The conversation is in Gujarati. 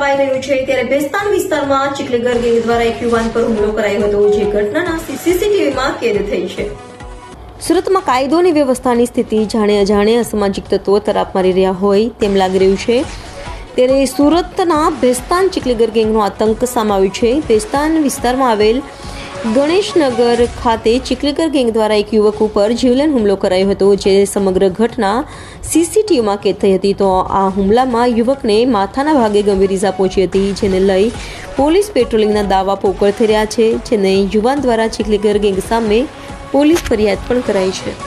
અપાઈ રહ્યું છે ત્યારે ભેસ્તાન વિસ્તારમાં ચીખલીગર ગેંગ દ્વારા એક યુવાન પર હુમલો કરાયો હતો, જે ઘટનાના સીસીટીવીમાં કેદ થઈ છે। સુરતમાં કાયદો અને વ્યવસ્થાની સ્થિતિ જાણે અજાણે અસામાજિક તત્વો તરાપ મારી રહ્યા હોય તેમ લાગી રહ્યું છે। ત્યારે સુરતના ભેસ્તાન ચીખલીગર ગેંગનો આતંક સામે આવ્યો છે। ભેસ્તાન વિસ્તારમાં આવેલ ગણેશનગર ખાતે ચીખલીગર ગેંગ દ્વારા એક યુવક ઉપર જીવલેણ હુમલો કરાયો હતો, જે સમગ્ર ઘટના સીસીટીવીમાં કેદ થઈ હતી। તો આ હુમલામાં યુવકને માથાના ભાગે ગંભીર ઈજા પહોંચી હતી, જેને લઈ પોલીસ પેટ્રોલિંગના દાવા પોકળ થઈ રહ્યા છે, જેને યુવાન દ્વારા ચીખલીગર ગેંગ સામે પોલીસ ફરિયાદ પણ કરાઈ છે।